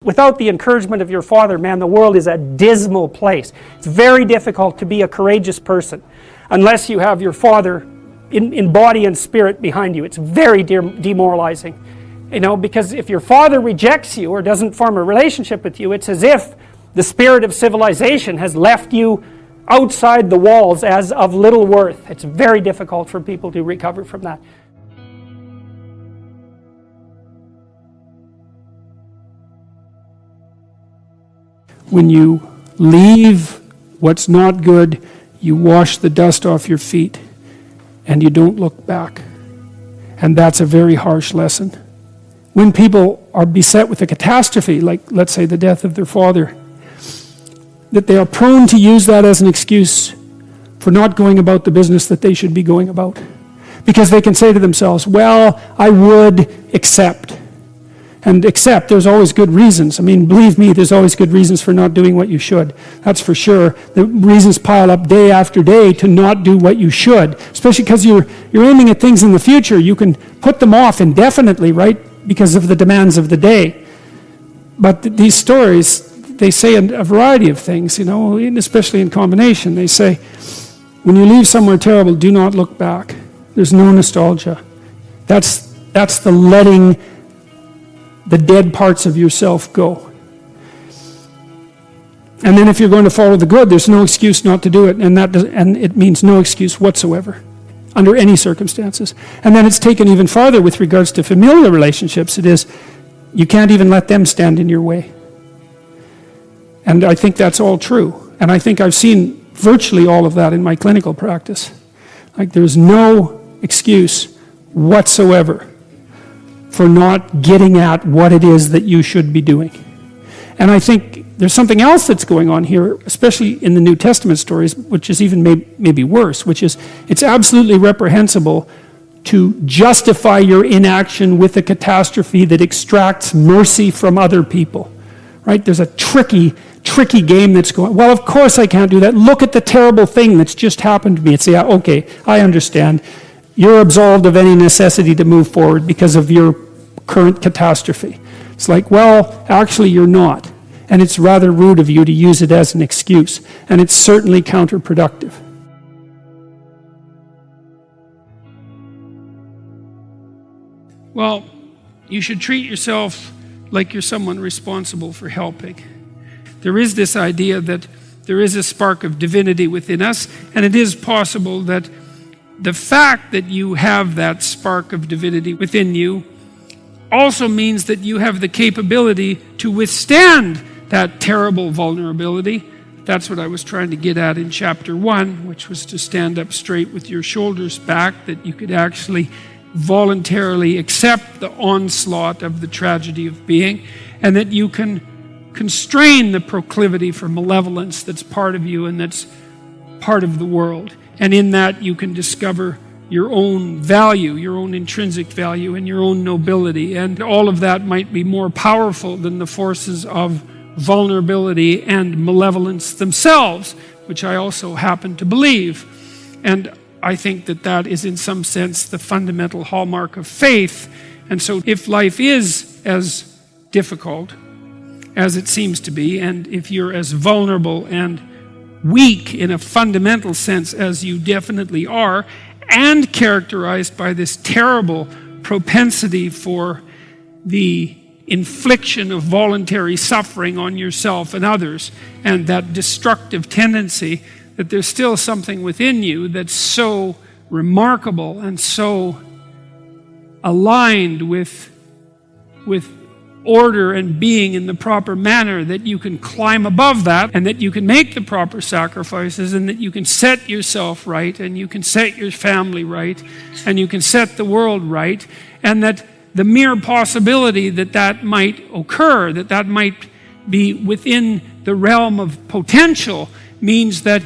Without the encouragement of your father, man, the world is a dismal place. It's very difficult to be a courageous person unless you have your father in body and spirit behind you. It's very demoralizing. You know, because if your father rejects you or doesn't form a relationship with you, it's as if the spirit of civilization has left you outside the walls as of little worth. It's very difficult for people to recover from that. When you leave what's not good, you wash the dust off your feet and you don't look back. And that's a very harsh lesson. When people are beset with a catastrophe, like let's say the death of their father, that they are prone to use that as an excuse for not going about the business that they should be going about. Because they can say to themselves, well, I would accept. And accept, there's always good reasons. I mean, believe me, there's always good reasons for not doing what you should. That's for sure. The reasons pile up day after day to not do what you should, especially because you're aiming at things in the future. You can put them off indefinitely, right, because of the demands of the day. But these stories, they say a variety of things, you know, especially in combination. They say, when you leave somewhere terrible, do not look back. There's no nostalgia. That's the letting the dead parts of yourself go. And then if you're going to follow the good, there's no excuse not to do it, and it means no excuse whatsoever, under any circumstances. And then it's taken even farther with regards to familial relationships. It is, you can't even let them stand in your way. And I think that's all true. And I think I've seen virtually all of that in my clinical practice. Like, there's no excuse whatsoever for not getting at what it is that you should be doing. And I think there's something else that's going on here, especially in the New Testament stories, which is even maybe worse, which is it's absolutely reprehensible to justify your inaction with a catastrophe that extracts mercy from other people. Right? There's a tricky game that's going, well, of course I can't do that. Look at the terrible thing that's just happened to me. It's, yeah, okay, I understand. You're absolved of any necessity to move forward because of your current catastrophe. It's like, well, actually you're not. And it's rather rude of you to use it as an excuse. And it's certainly counterproductive. Well, you should treat yourself like you're someone responsible for helping. There is this idea that there is a spark of divinity within us, and it is possible that the fact that you have that spark of divinity within you also means that you have the capability to withstand that terrible vulnerability. That's what I was trying to get at in chapter 1, which was to stand up straight with your shoulders back, that you could actually voluntarily accept the onslaught of the tragedy of being, and that you can constrain the proclivity for malevolence that's part of you and that's part of the world. And in that you can discover your own value, your own intrinsic value, and your own nobility. And all of that might be more powerful than the forces of vulnerability and malevolence themselves, which I also happen to believe. And I think that that is in some sense the fundamental hallmark of faith. And so if life is as difficult as it seems to be, and if you're as vulnerable and weak in a fundamental sense as you definitely are, and characterized by this terrible propensity for the infliction of voluntary suffering on yourself and others, and that destructive tendency, that there's still something within you that's so remarkable and so aligned with order and being in the proper manner, that you can climb above that, and that you can make the proper sacrifices, and that you can set yourself right, and you can set your family right, and you can set the world right, and that the mere possibility that that might occur, that that might be within the realm of potential, means that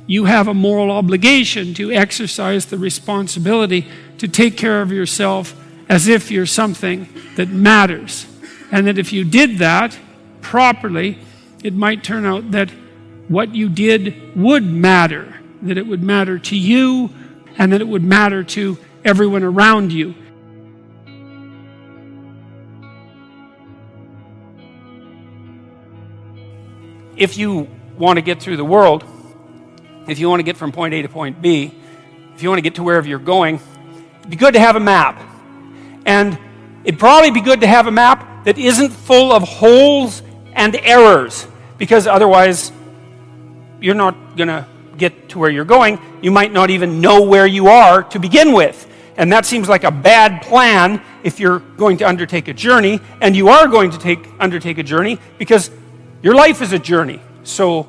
you have a moral obligation to exercise the responsibility to take care of yourself as if you're something that matters. And that if you did that properly, it might turn out that what you did would matter, that it would matter to you, and that it would matter to everyone around you. if you want to get through the world, if you want to get from point A to point B, if you want to get to wherever you're going, it'd be good to have a map. And it'd probably be good to have a map that isn't full of holes and errors, because otherwise you're not going to get to where you're going. You might not even know where you are to begin with. And that seems like a bad plan if you're going to undertake a journey, and you are going to undertake a journey because your life is a journey. So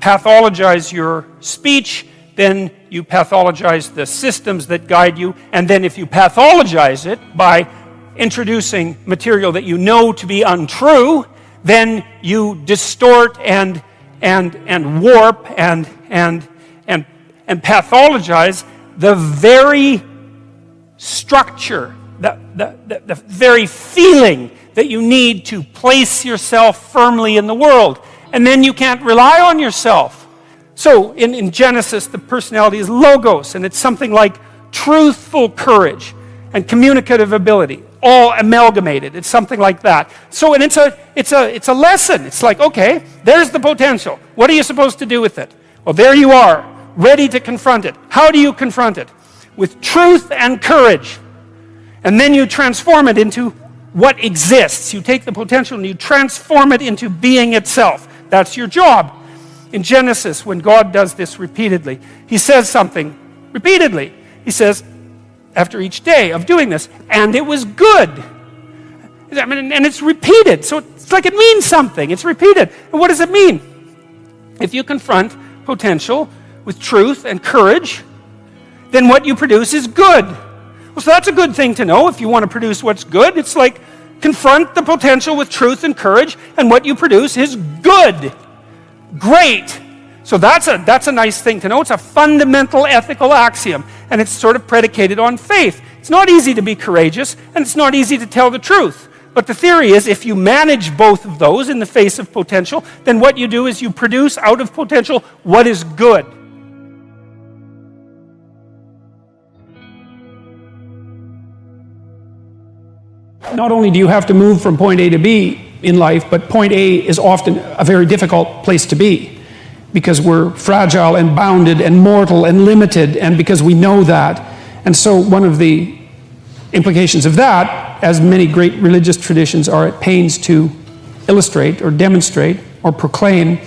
pathologize your speech, then you pathologize the systems that guide you, and then if you pathologize it by introducing material that you know to be untrue, then you distort and warp and pathologize the very structure, the very feeling that you need to place yourself firmly in the world. And then you can't rely on yourself. So in Genesis, the personality is logos, and it's something like truthful courage and communicative ability, all amalgamated. It's something like that. So, and it's a lesson. It's like, okay, there's the potential. What are you supposed to do with it? Well, there you are, ready to confront it. How do you confront it? With truth and courage. And then you transform it into what exists. You take the potential and you transform it into being itself. That's your job. In Genesis, when God does this repeatedly, he says something repeatedly. He says, after each day of doing this, and it was good. I mean, and it's repeated, so it's like it means something. It's repeated. And what does it mean? If you confront potential with truth and courage, then what you produce is good. Well, so that's a good thing to know. If you want to produce what's good, it's like confront the potential with truth and courage, and what you produce is good. Great. So that's a nice thing to know. It's a fundamental ethical axiom, and it's sort of predicated on faith. It's not easy to be courageous, and it's not easy to tell the truth. But the theory is, if you manage both of those in the face of potential, then what you do is you produce out of potential what is good. Not only do you have to move from point A to B in life, but point A is often a very difficult place to be, because we're fragile and bounded and mortal and limited, and because we know that. And so one of the implications of that, as many great religious traditions are at pains to illustrate or demonstrate or proclaim,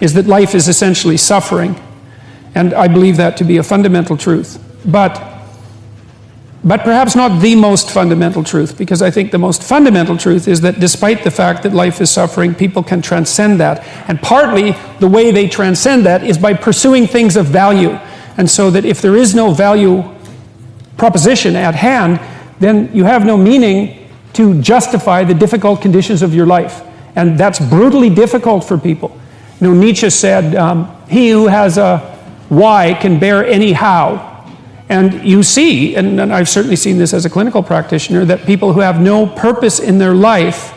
is that life is essentially suffering. And I believe that to be a fundamental truth. But perhaps not the most fundamental truth, because I think the most fundamental truth is that despite the fact that life is suffering, people can transcend that. And partly the way they transcend that is by pursuing things of value. And so that if there is no value proposition at hand, then you have no meaning to justify the difficult conditions of your life. And that's brutally difficult for people. You know, Nietzsche said, he who has a why can bear any how. And you see, and I've certainly seen this as a clinical practitioner, that people who have no purpose in their life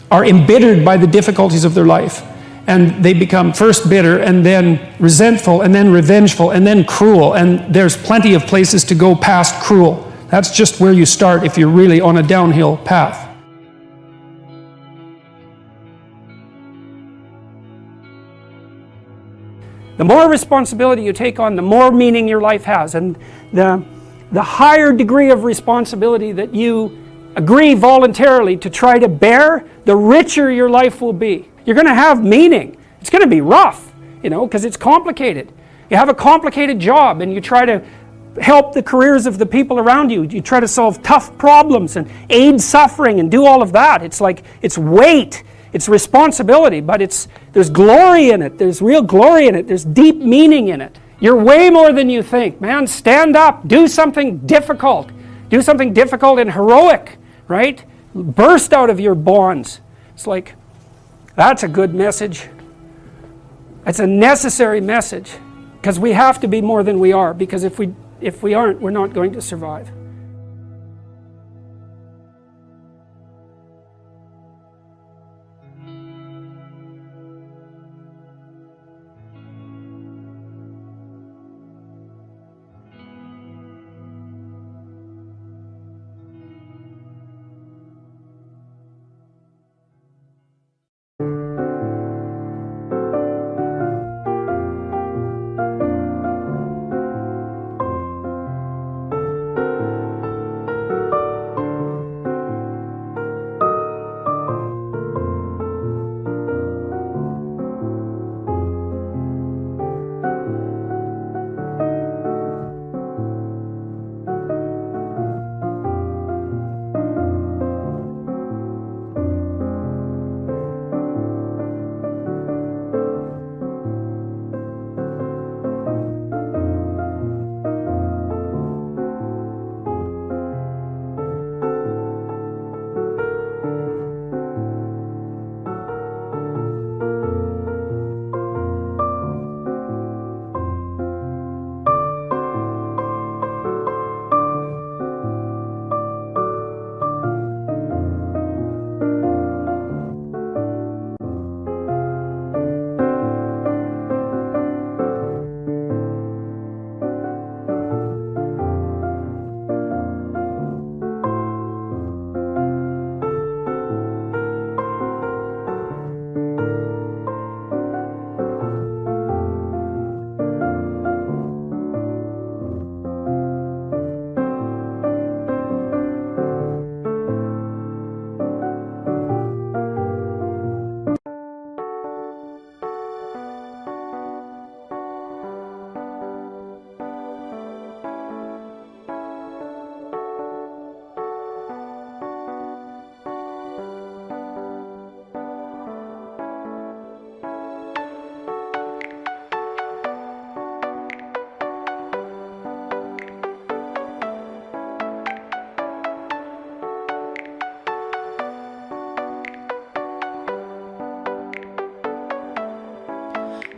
are embittered by the difficulties of their life. And they become first bitter, and then resentful, and then revengeful, and then cruel. And there's plenty of places to go past cruel. That's just where you start if you're really on a downhill path. The more responsibility you take on, the more meaning your life has. And the higher degree of responsibility that you agree voluntarily to try to bear, the richer your life will be. You're going to have meaning. It's going to be rough, because it's complicated. You have a complicated job, and you try to help the careers of the people around you. You try to solve tough problems and aid suffering and do all of that. It's like, it's weight. It's responsibility, but there's glory in it. There's real glory in it. There's deep meaning in it. You're way more than you think. Man, stand up. Do something difficult. Do something difficult and heroic, right? Burst out of your bonds. It's like, that's a good message. It's a necessary message, because we have to be more than we are, because if we aren't, we're not going to survive.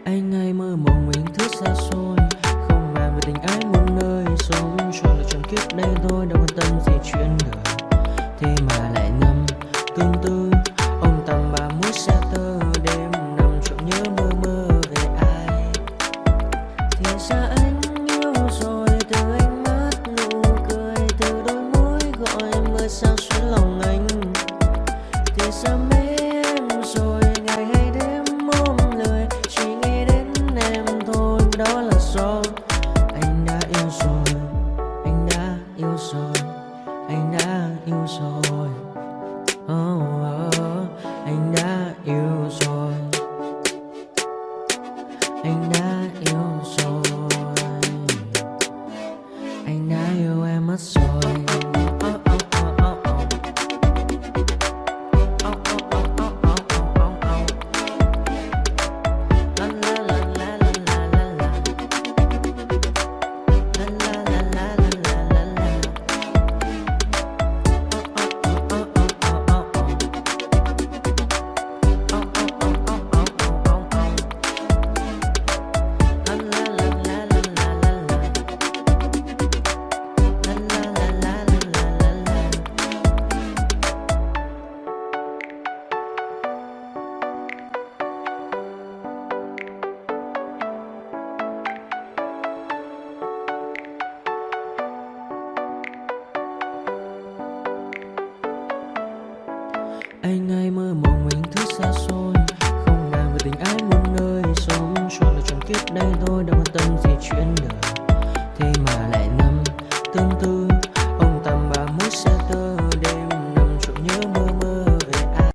Anh hay mơ mộng mình thức xa xôi, không màng về tình ái muôn nơi, sống cho là trọn kiếp đây thôi, đâu quan tâm gì chuyện đời. Thế mà lại ngâm tương tư, ông tầm bà mũi xe tơ, đêm nằm trộm nhớ mơ mơ về ai. Thì ra anh yêu rồi, từ ánh mắt nụ cười, từ đôi môi gọi mưa sao xuyến lòng anh. Thì ra mê em rồi, ngày hay đêm ôm lời, chỉ nghĩ đến em thôi, đó là do anh đã yêu rồi, anh đã yêu rồi, anh đã yêu rồi. Anh đã yêu rồi, anh đã yêu rồi, anh đã yêu em mất rồi. Anh hay mơ mộng mình thức xa xôi, không màng về tình ái muôn nơi, sống cho là trọn kiếp đây thôi, đâu quan tâm gì chuyện đời. Thế mà lại nằm tương tư, ông tầm bà mũi xe tơ, đêm nằm trộm nhớ mơ mơ về ai.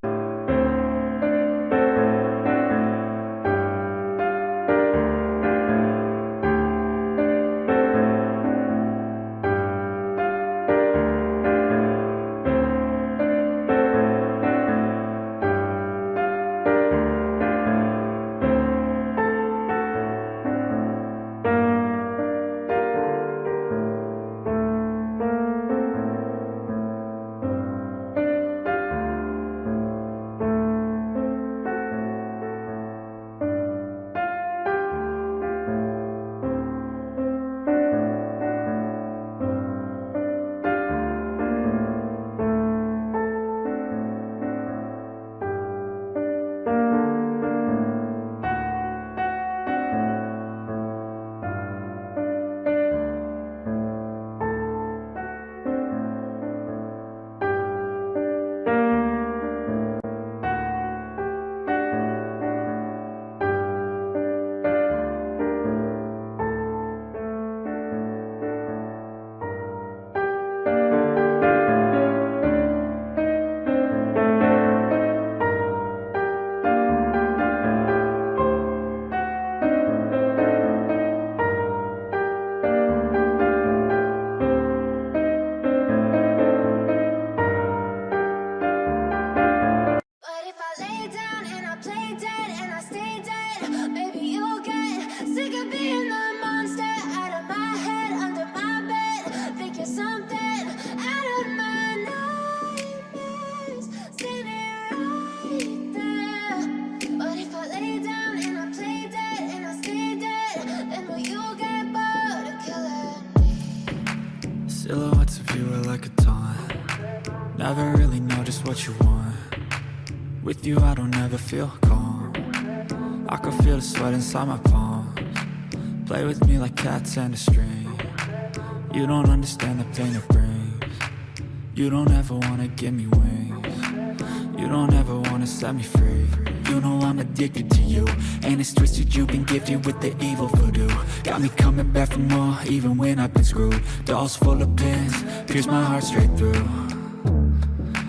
But if I lay down and I play dead and I stay dead, maybe you'll get sick of being the monster out of my head, under my bed. Think you're something out of my nightmares, standing right there. But if I lay down and I play dead and I stay dead, then will you get bored of killing me? Silhouettes of you are like a taunt. Never really know just what you want. With you I don't ever feel calm. I can feel the sweat inside my palms. Play with me like cats and a string. You don't understand the pain it brings. You don't ever wanna give me wings. You don't ever wanna set me free. You know I'm addicted to you, and it's twisted, you've been gifted with the evil voodoo. Got me coming back for more, even when I've been screwed. Dolls full of pins, pierce my heart straight through.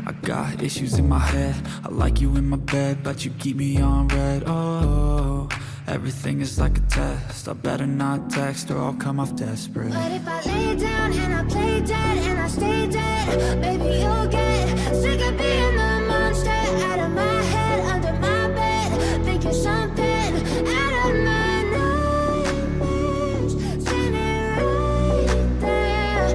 I got issues in my head, I like you in my bed, but you keep me on red. Oh, everything is like a test, I better not text or I'll come off desperate. But if I lay down and I play dead and I stay dead, maybe you'll get sick of being the monster out of my head, under my bed. Think you're something out of my nightmares, standing right there.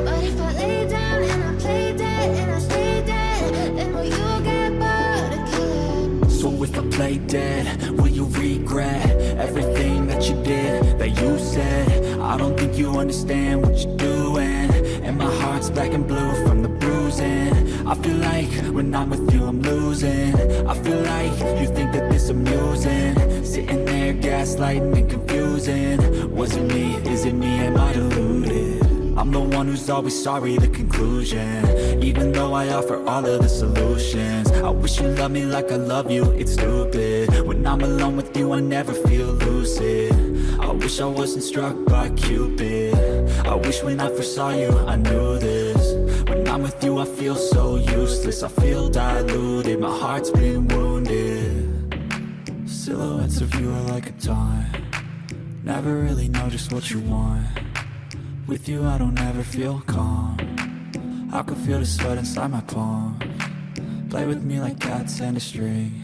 But if I lay down and I play dead and I stay dead, then will you get bored of killing me? So if I play dead? Will you regret everything that you did, that you said? I don't think you understand what you're doing, and my heart's black and blue from the bruising. I feel like when I'm with you I'm losing. I feel like you think that this amusing, sitting there gaslighting and confusing. Was it me? Is it me? Am I deluded? I'm the one who's always sorry, the conclusion. Even though I offer all of the solutions, I wish you loved me like I love you, it's stupid. When I'm alone with you I never feel lucid. I wish I wasn't struck by Cupid. I wish when I first saw you I knew this. When I'm with you I feel so useless, I feel diluted, my heart's been wounded. Silhouettes of you are like a taunt, never really know just what you want. With you I don't ever feel calm, I can feel the sweat inside my palms. Play with me like cats and a string,